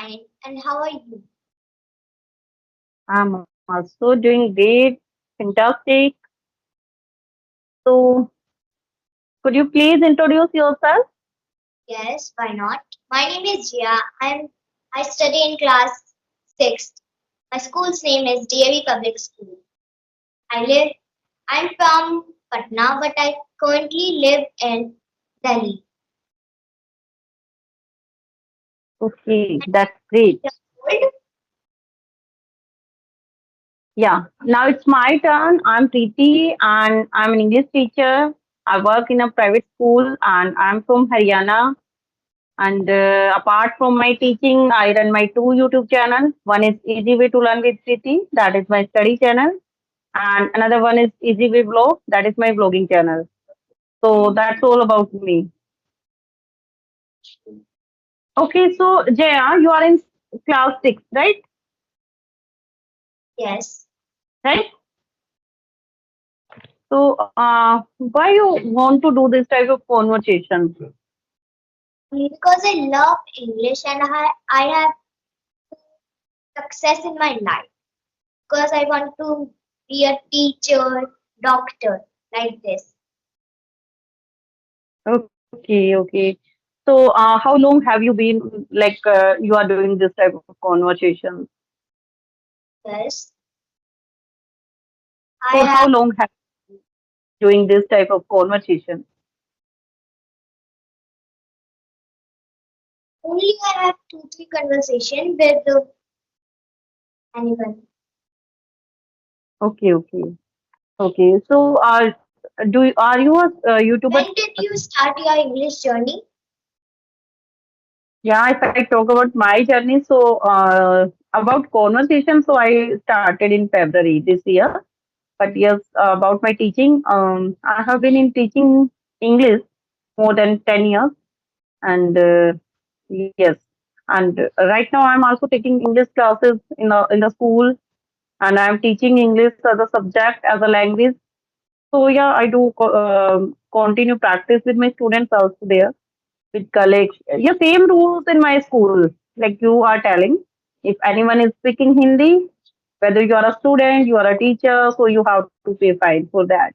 fine. And how are you? I'm also doing great, fantastic. So, could you please introduce yourself? Yes, why not? My name is Jia. I study in class 6th. My school's name is DAV Public School. I live I'm from Patna, but I currently live in Delhi. Okay, that's great. You're old? Yeah, now it's my turn. I'm Preeti and I'm an English teacher. I work in a private school and I'm from Haryana. And apart from my teaching, I run my two YouTube channels. One is Easy Way to Learn with Preeti, that is my study channel. And another one is Easy Way Vlog, that is my vlogging channel. So that's all about me. Okay, so Jaya, you are in class six, right? Yes. Right? So, why you want to do this type of conversation? Because I love English and I have success in my life. Because I want to be a teacher, doctor, like this. Okay, okay. So, how long have you been you are doing this type of conversation? Yes. I For how have long have you doing this type of conversation? only I have two, three conversation with anyone. Okay, okay, okay. So, are you a YouTuber? When did you start your English journey? Yeah, if I talk about my journey, so about conversation, so I started in February this year. But yes, about my teaching, I have been in teaching English more than 10 years. And yes, and right now I'm also taking English classes in the school, and I'm teaching English as a subject, as a language. So yeah, I do continue practice with my students also there with colleagues. Yeah, same rules in my school, like you are telling. If anyone is speaking Hindi, whether you are a student, you are a teacher, so you have to pay fine for that.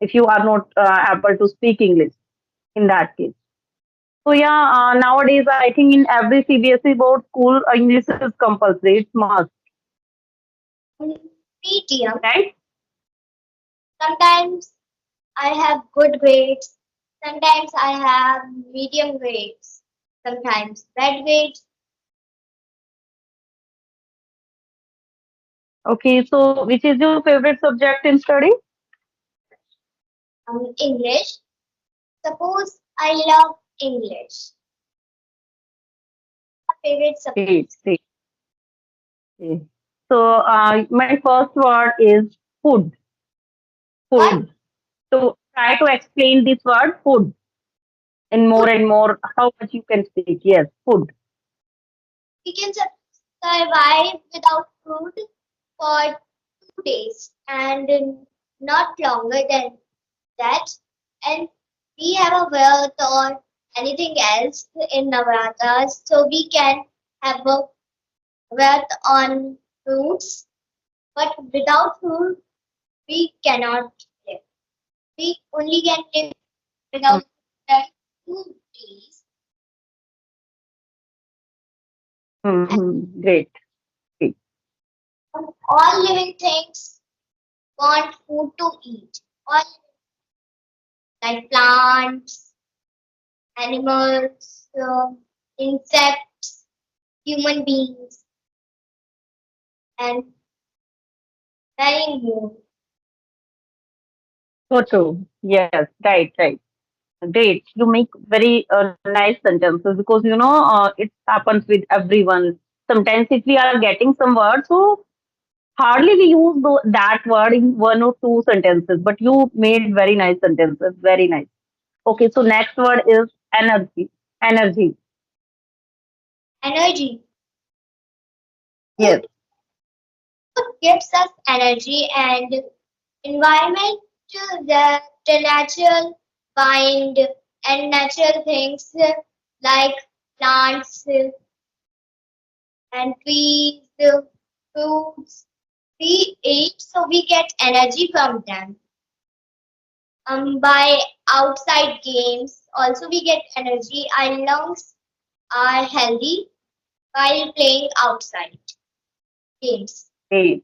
If you are not able to speak English in that case. So yeah, nowadays I think in every CBSE board school, English is compulsory. It's must, Medium. right? Sometimes I have good grades. Sometimes I have medium grades. Sometimes bad grades. Okay, so which is your favorite subject in study? English. Suppose I love English. My favorite subject. Great, great. Okay. So my first word is food. What? Food. So try to explain this word food in Food. more and more how much you can speak. Yes, food. We can survive without food for 2 days and not longer than that. And we have a wealth or anything else in Navratras, so we can have a wealth on fruits. But without food, we cannot live. We only can live without that 2 days. Mm-hmm. Great, great. All living things want food to eat. All like plants, animals, insects, human beings, and many more. So true. Yes, right, right. Great. You make very nice sentences because it happens with everyone. Sometimes if we are getting some words, so hardly we use that word in one or two sentences, but you made very nice sentences. Very nice. Okay, so next word is energy. Energy. Energy. Food, Yes. food gives us energy and environment, the natural bind and natural things like plants, and trees, fruits we eat, so we get energy from them. By outside games, also we get energy. Our lungs are healthy while playing outside games. Great,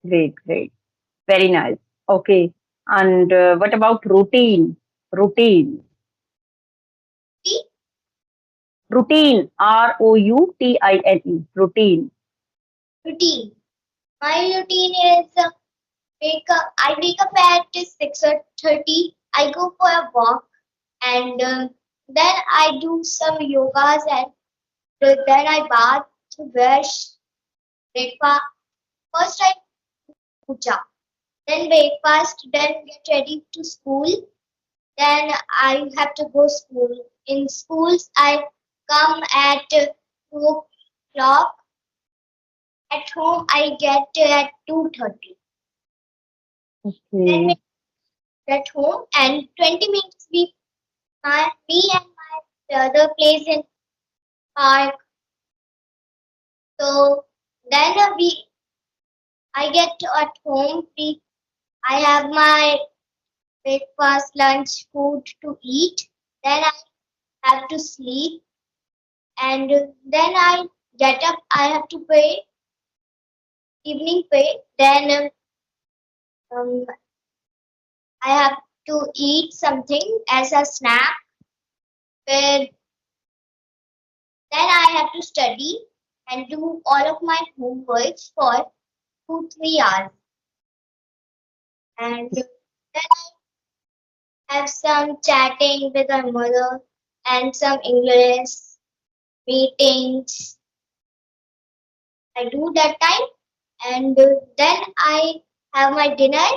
great, great. Very nice. Okay. And what about routine? Routine. See, Routine. Routine. Routine. routine. My routine is wake up. I wake up at 6:30. I go for a walk, and then I do some yogas, and then I bath, brush, breakfast. First I puja, then breakfast, then get ready to school. Then I have to go school. In schools, I come at 2 o'clock. At home, I get at 2:30. Then we Okay. get home, and 20 minutes me and my brother plays in park. So then I get at home. I have my breakfast, lunch, food to eat. Then I have to sleep, and then I get up. I have to pray evening pray. Then I have to eat something as a snack. Then I have to study and do all of my homeworks for 2 3 hours, and then I have some chatting with my mother and some English meetings. I do that time, and then I have my dinner,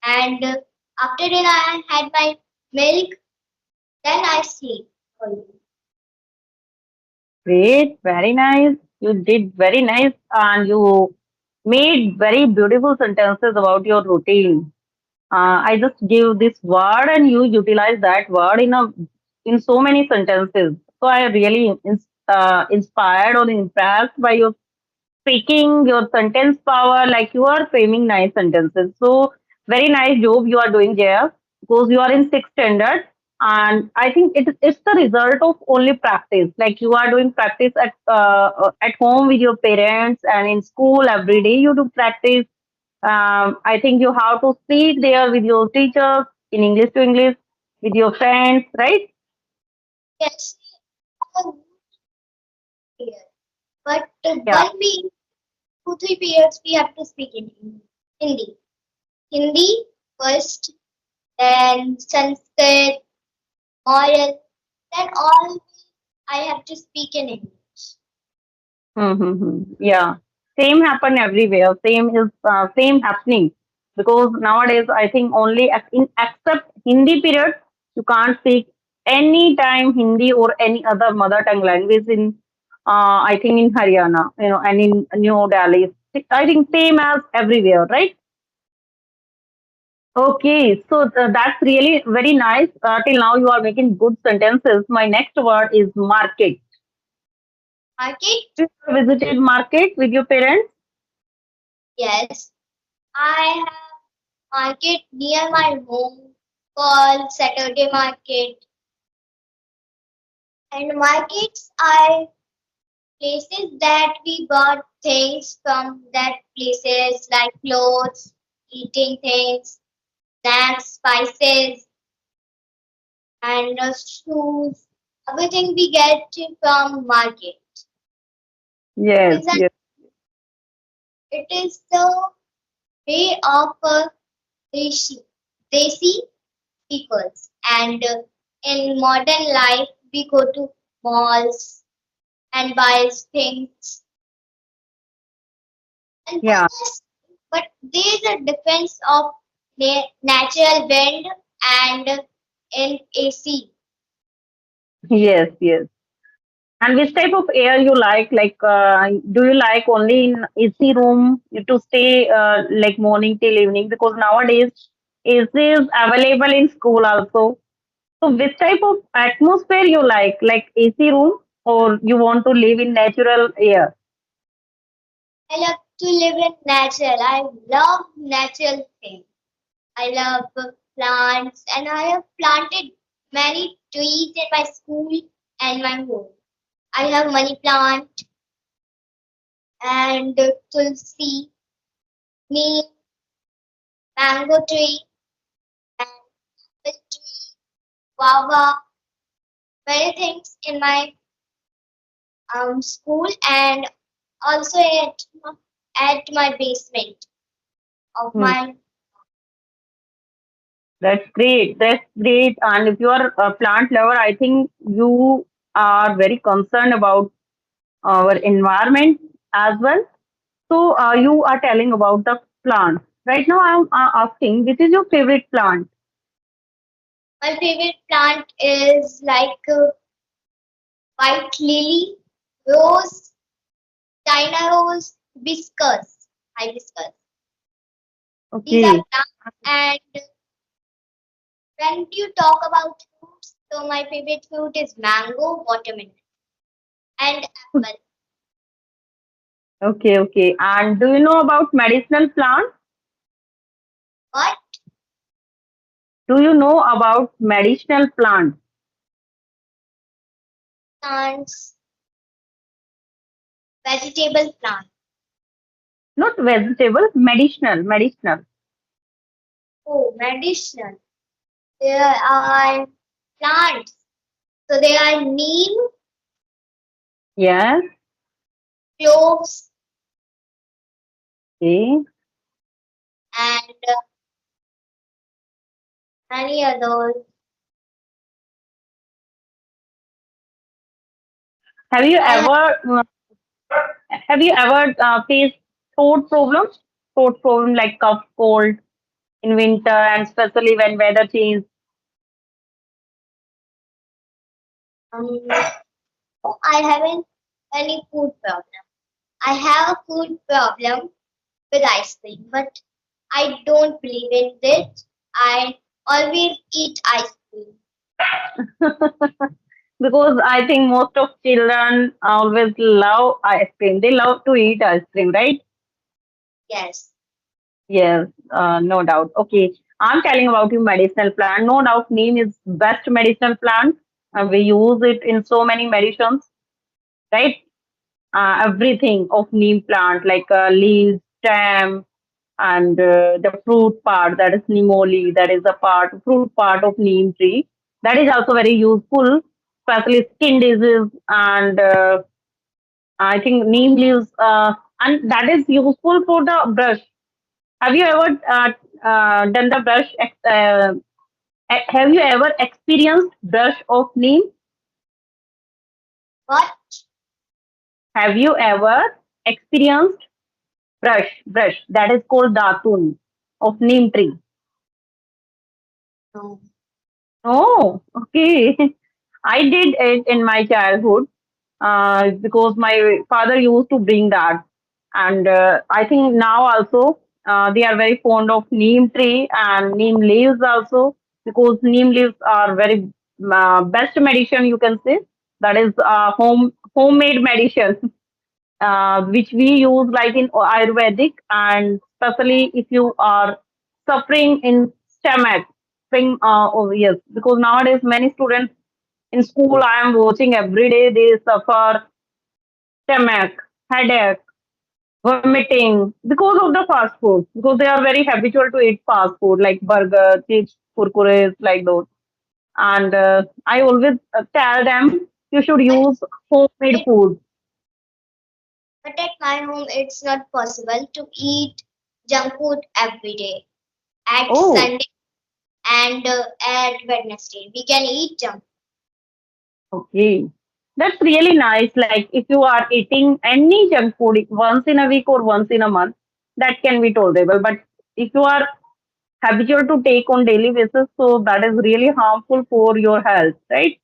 and after dinner I had my milk. Then I sleep. Great. Very nice. You did very nice and you made very beautiful sentences about your routine. I just give this word and you utilize that word in so many sentences. So I really inspired or impressed by your speaking, your sentence power, like you are framing nice sentences. So very nice job you are doing, Jaya, because you are in sixth standard. And I think it's the result of only practice. Like you are doing practice at home with your parents and in school every day you do practice. I think you have to speak there with your teachers in English to English with your friends, right? Yes, here. But Yeah. 1 week, 2 3 periods we have to speak in Hindi. Hindi first, then Sanskrit, oral, then all I have to speak in English. Mm-hmm. Yeah, same happen everywhere. Same happening because nowadays I think only in except Hindi period you can't speak any time Hindi or any other mother tongue language in I think in Haryana, and in New Delhi. I think same as everywhere, right? Okay, so that's really very nice. Till now you are making good sentences. My next word is market. Market? You ever visited market with your parents? Yes. I have market near my home called Saturday Market. And markets are places that we bought things from that places like clothes, eating things, snacks, spices, and shoes. Everything we get from market. It Yes, is an yes. it is the way of desi, desi peoples. And in modern life, we go to malls and buy things. And Yeah, but there is a difference of natural wind and in AC. yes, yes. And which type of air you like? Like, do you like only in AC room to stay like morning till evening? Because nowadays AC is available in school also. So, which type of atmosphere you like? Like AC room, or you want to live in natural air? I love to live in natural. I love natural things. I love plants, and I have planted many trees in my school and my home. I have money plant and tulsi, neem, mango tree, and apple tree, guava, many things in my school and also at my basement of Hmm. my. That's great. That's great. And if you are a plant lover, I think you are very concerned about our environment as well. So you are telling about the plant. Right now, I'm asking, which is your favorite plant? My favorite plant is like white lily, rose, china rose, hibiscus. These are Okay. plants. And when you talk about fruits, so my favorite fruit is mango, watermelon, and apple. Okay, okay. And do you know about medicinal plants? What Do you know about medicinal plants? plants? Vegetable plant. Not vegetable, medicinal, medicinal. Oh, medicinal. There are plants. So there are neem, Yes. cloves, Okay. and many others. Have you I have ever faced throat problems? Throat problem like cough, cold in winter, and especially when weather change. I haven't any food problem. I have a food problem with ice cream, but I don't believe in this. I always eat ice cream. Because I think most of children always love ice cream. They love to eat ice cream, right? Yes. Yes, no doubt. Okay, I'm telling about you medicinal plant. No doubt, neem is best medicinal plant. We use it in so many medicines, right? Everything of neem plant like leaves, stem, and the fruit part, that is nemoli, that is a part fruit part of neem tree. That is also very useful, especially skin disease, and I think neem leaves, and that is useful for the brush. Have you ever done the brush? Have you ever experienced brush of neem? What? Have you ever experienced brush that is called datun of neem tree? No. Oh, okay. I did it in my childhood because my father used to bring that, and I think now also they are very fond of neem tree and neem leaves also, because neem leaves are very best medicine, you can say. That is homemade medicine which we use like in Ayurvedic, and especially if you are suffering in stomach. Oh yes, because nowadays many students in school I am watching every day they suffer stomach, headache, vomiting because of the fast food. Because they are very habitual to eat fast food like burger, chips, kurkures, like those. And I always tell them you should But use homemade it, food. but at my home, it's not possible to eat junk food every day. At Oh, Sunday and at Wednesday, we can eat junk. okay. That's really nice. Like if you are eating any junk food once in a week or once in a month, that can be tolerable. But if you are habitual to take on daily basis, so that is really harmful for your health, right?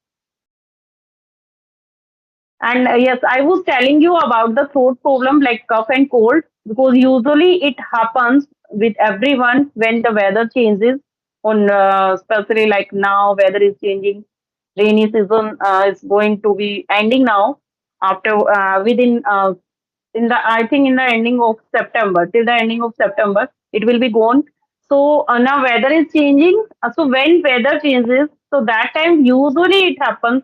And yes, I was telling you about the throat problem like cough and cold, because usually it happens with everyone when the weather changes. On especially like now, weather is changing. Rainy season is going to be ending now. After within in the I think in the ending of September, till the ending of September, it will be gone. So now weather is changing. So when weather changes, so that time usually it happens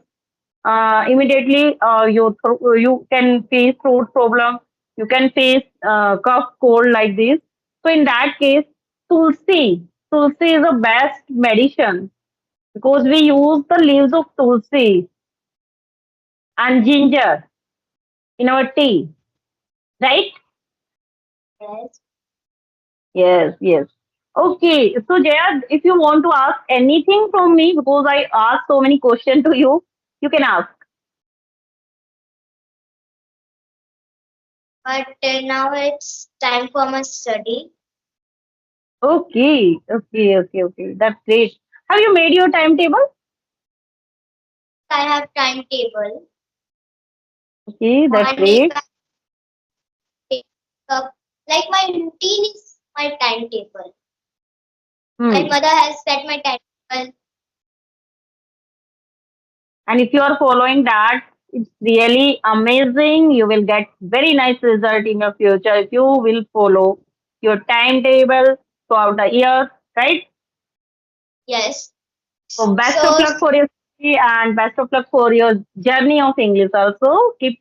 immediately. You can face throat problem. You can face cough, cold like this. So in that case, tulsi is the best medicine because we use the leaves of tulsi and ginger in our tea, right? Yes. Yes, yes. Okay, so Jaya, if you want to ask anything from me, because I asked so many questions to you, you can ask. But now it's time for my study. Okay, okay, okay, okay. That's great. Have you made your timetable? I have timetable. Okay, that's Morning great. I wake up. Like my routine is my timetable. My Hmm. mother has set my timetable. And if you are following that, it's really amazing. You will get very nice result in your future if you will follow your timetable throughout the year, right? Yes. So best of So luck for your study and best of luck for your journey of English also. Keep